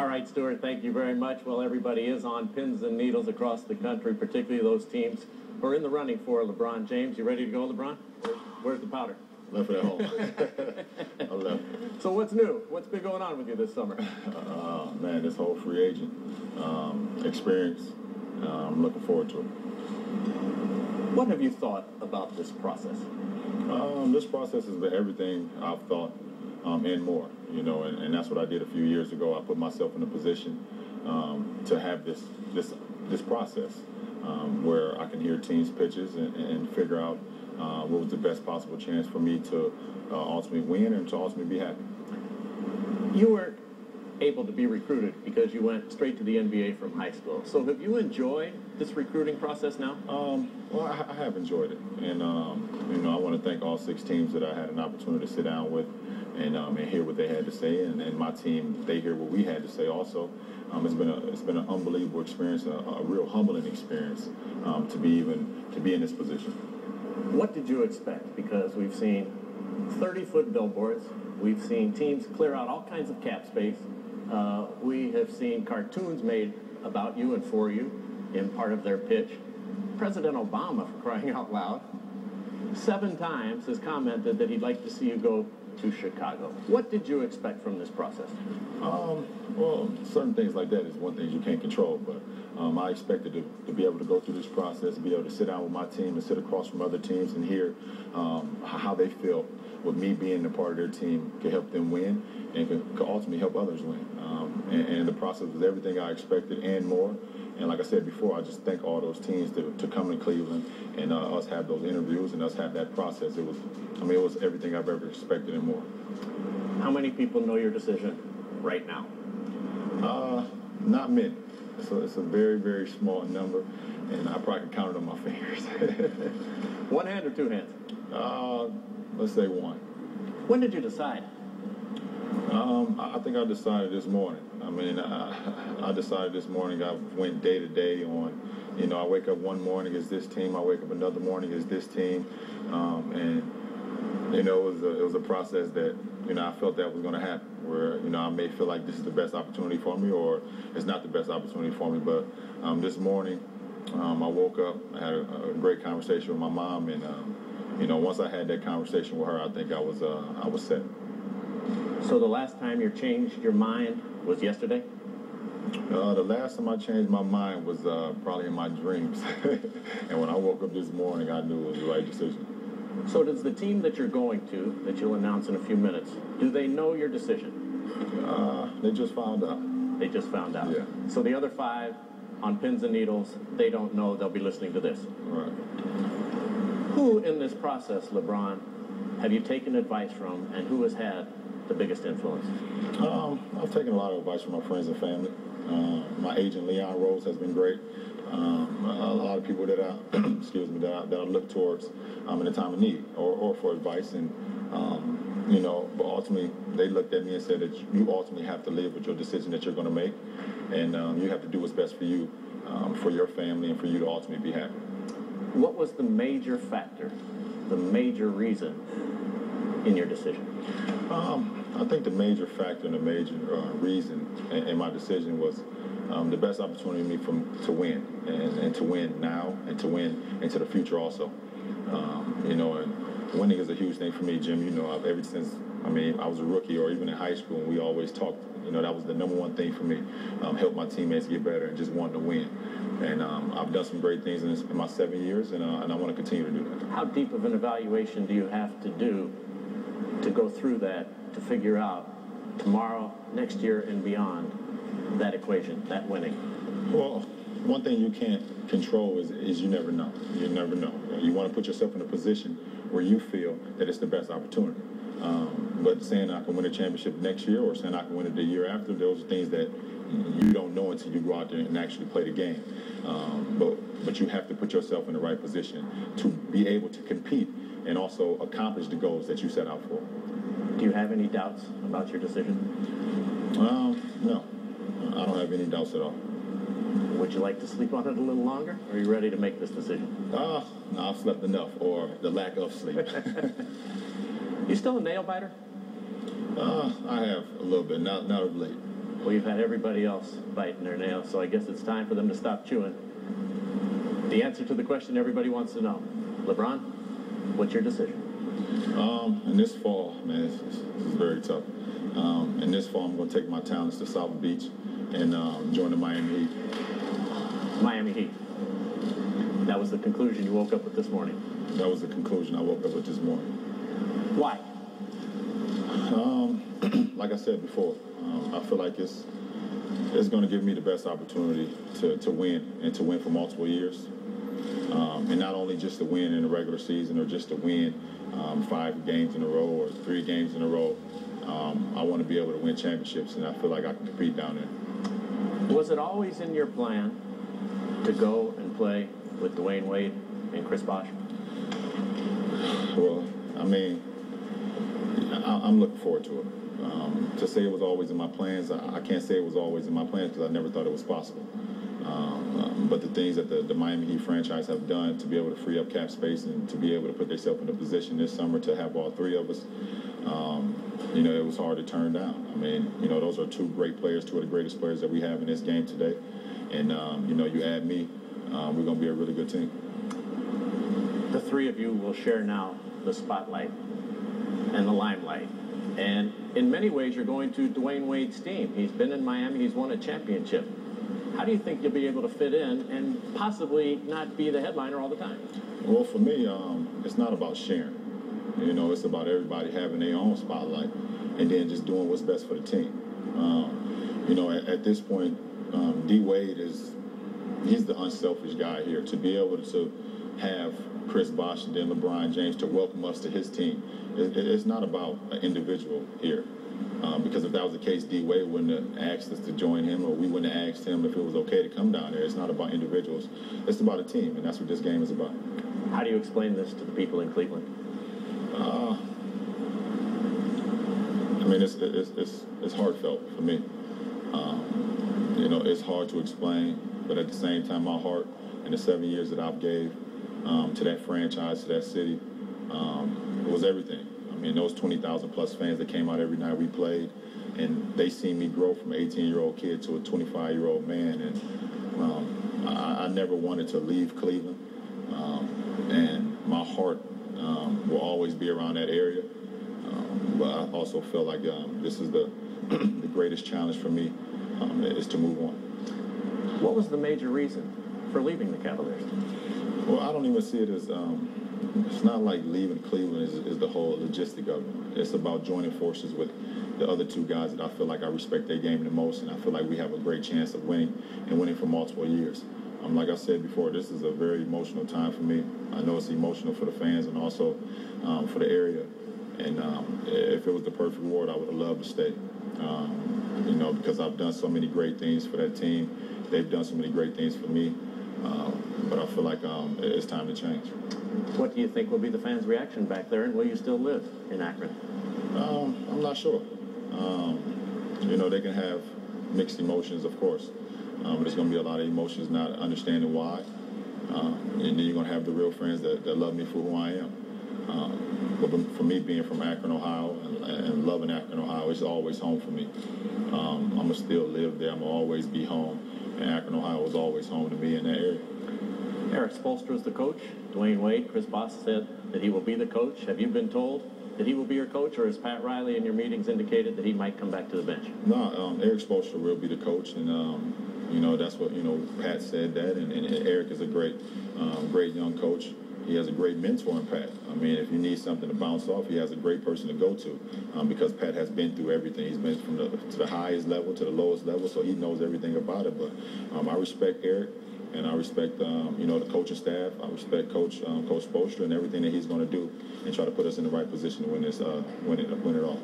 All right, Stuart, thank you very much. Well, everybody is on pins and needles across the country, particularly those teams who are in the running for LeBron James. You ready to go, LeBron? Where's the powder? Left it at home. I left. So what's new? What's been going on with you this summer? Man, this whole free agent experience, I'm looking forward to it. What have you thought about this process? This process has been everything I've thought and more, you know, and that's what I did a few years ago. I put myself in a position to have this process where I can hear teams' pitches and figure out what was the best possible chance for me to ultimately win and to ultimately be happy. You were able to be recruited because you went straight to the NBA from high school. So have you enjoyed this recruiting process now? Well, I have enjoyed it. And, you know, I want to thank all 6 teams that I had an opportunity to sit down with and hear what they had to say. And my team, they hear what we had to say also. It's been an unbelievable experience, a real humbling experience to be in this position. What did you expect? Because we've seen 30-foot billboards. We've seen teams clear out all kinds of cap space. We have seen cartoons made about you and for you in part of their pitch. President Obama, for crying out loud, 7 times has commented that he'd like to see you go to Chicago. What did you expect from this process? Well, certain things like that is one thing you can't control, but I expected to be able to go through this process, be able to sit down with my team and sit across from other teams and hear how they feel with me being a part of their team can help them win and can ultimately help others win. And the process was everything I expected and more. And like I said before, I just thank all those teams to come to Cleveland and us have those interviews and us have that process. It was everything I've ever expected and more. How many people know your decision right now? Not many. So it's a very, very small number, and I probably can count it on my fingers. One hand or 2 hands? Let's say 1. When did you decide? I think I decided this morning. I mean, I decided this morning. I went day to day on, you know, I wake up one morning as this team, I wake up another morning as this team, and you know, it was a process that, you know, I felt that was going to happen. Where, you know, I may feel like this is the best opportunity for me, or it's not the best opportunity for me. But this morning, I woke up, I had a great conversation with my mom, and you know, once I had that conversation with her, I think I was set. So the last time you changed your mind was yesterday? The last time I changed my mind was probably in my dreams. And when I woke up this morning, I knew it was the right decision. So does the team that you're going to, that you'll announce in a few minutes, do they know your decision? They just found out. They just found out? Yeah. So the other 5 on pins and needles, they don't know, they'll be listening to this? Right. Who in this process, LeBron, have you taken advice from, and who has had the biggest influence? I've taken a lot of advice from my friends and family. My agent, Leon Rose, has been great. A lot of people that I, that I look towards in a time of need or for advice. And, you know, but ultimately, they looked at me and said that you ultimately have to live with your decision that you're going to make. And you have to do what's best for you, for your family, and for you to ultimately be happy. What was the major factor, the major reason in your decision? I think the major factor and the major reason in my decision was the best opportunity for me to win, and to win now, and to win into the future also. You know, and winning is a huge thing for me, Jim. You know, ever since, I was a rookie or even in high school, and we always talked, you know, that was the number one thing for me, help my teammates get better and just wanting to win. And I've done some great things in my 7 years, and I want to continue to do that. How deep of an evaluation do you have to do to go through that, to figure out tomorrow, next year, and beyond that equation, that winning? Well, one thing you can't control is you never know. You never know. You want to put yourself in a position where you feel that it's the best opportunity. But saying I can win a championship next year or saying I can win it the year after, those are things that you don't know until you go out there and actually play the game. But you have to put yourself in the right position to be able to compete and also accomplish the goals that you set out for. Do you have any doubts about your decision? No. I don't have any doubts at all. Would you like to sleep on it a little longer, or are you ready to make this decision? No, I've slept enough, or the lack of sleep. You still a nail biter? I have a little bit, not of late. Well, you've had everybody else biting their nails, so I guess it's time for them to stop chewing. The answer to the question everybody wants to know. LeBron, what's your decision? In this fall, man, this is very tough. In this fall, I'm going to take my talents to South Beach and join the Miami Heat. Miami Heat. That was the conclusion you woke up with this morning. That was the conclusion I woke up with this morning. Why? Like I said before, I feel like it's going to give me the best opportunity to win and to win for multiple years. And not only just to win in the regular season or just to win 5 games in a row or 3 games in a row. I want to be able to win championships, and I feel like I can compete down there. Was it always in your plan to go and play with Dwayne Wade and Chris Bosh? Well, I mean, I'm looking forward to it. To say it was always in my plans, I can't say it was always in my plans because I never thought it was possible. But the things that the Miami Heat franchise have done to be able to free up cap space and to be able to put themselves in a position this summer to have all 3 of us, it was hard to turn down. I mean, those are 2 great players, 2 of the greatest players that we have in this game today. And, you add me, we're going to be a really good team. The 3 of you will share now the spotlight and the limelight. And in many ways, you're going to Dwayne Wade's team. He's been in Miami. He's won a championship. How do you think you'll be able to fit in and possibly not be the headliner all the time? Well, for me, it's not about sharing. It's about everybody having their own spotlight and then just doing what's best for the team. At this point, D. Wade he's the unselfish guy here. To be able to have Chris Bosh and then LeBron James to welcome us to his team, it's not about an individual here. Because if that was the case, D. Wade wouldn't have asked us to join him, or we wouldn't have asked him if it was okay to come down there. It's not about individuals. It's about a team, and that's what this game is about. How do you explain this to the people in Cleveland? I mean, it's heartfelt for me. It's hard to explain, but at the same time, my heart in the 7 years that I've gave to that franchise, to that city, it was everything. I mean, those 20,000 plus fans that came out every night we played, and they seen me grow from an 18-year-old kid to a 25-year-old man, and I never wanted to leave Cleveland, and my heart will always be around that area, but I also feel like this is the greatest challenge for me is to move on. What was the major reason for leaving the Cavaliers? Well, I don't even see it as it's not like leaving Cleveland is the whole logistic of it. It's about joining forces with the other 2 guys that I feel like I respect their game the most, and I feel like we have a great chance of winning and winning for multiple years. Like I said before, this is a very emotional time for me. I know it's emotional for the fans and also for the area. And if it was the perfect world, I would have loved to stay. Because I've done so many great things for that team. They've done so many great things for me. But I feel like it's time to change. What do you think will be the fans' reaction back there, and will you still live in Akron? I'm not sure. They can have mixed emotions, of course. There's going to be a lot of emotions not understanding why. And then you're going to have the real friends that love me for who I am. But for me, being from Akron, Ohio, and loving Akron, Ohio, it's always home for me. I'm going to still live there. I'm going to always be home. And Akron, Ohio was always home to me in that area. Eric Spoelstra is the coach. Dwayne Wade, Chris Bosh said that he will be the coach. Have you been told that he will be your coach, or has Pat Riley in your meetings indicated that he might come back to the bench? No, Eric Spoelstra will be the coach, and that's what Pat said that, and Eric is a great young coach. He has a great mentor in Pat. I mean, if you need something to bounce off, he has a great person to go to because Pat has been through everything. He's been from to the highest level to the lowest level, so he knows everything about it. But I respect Eric, and I respect the coaching staff. I respect Coach Spoelstra and everything that he's going to do and try to put us in the right position to win it all.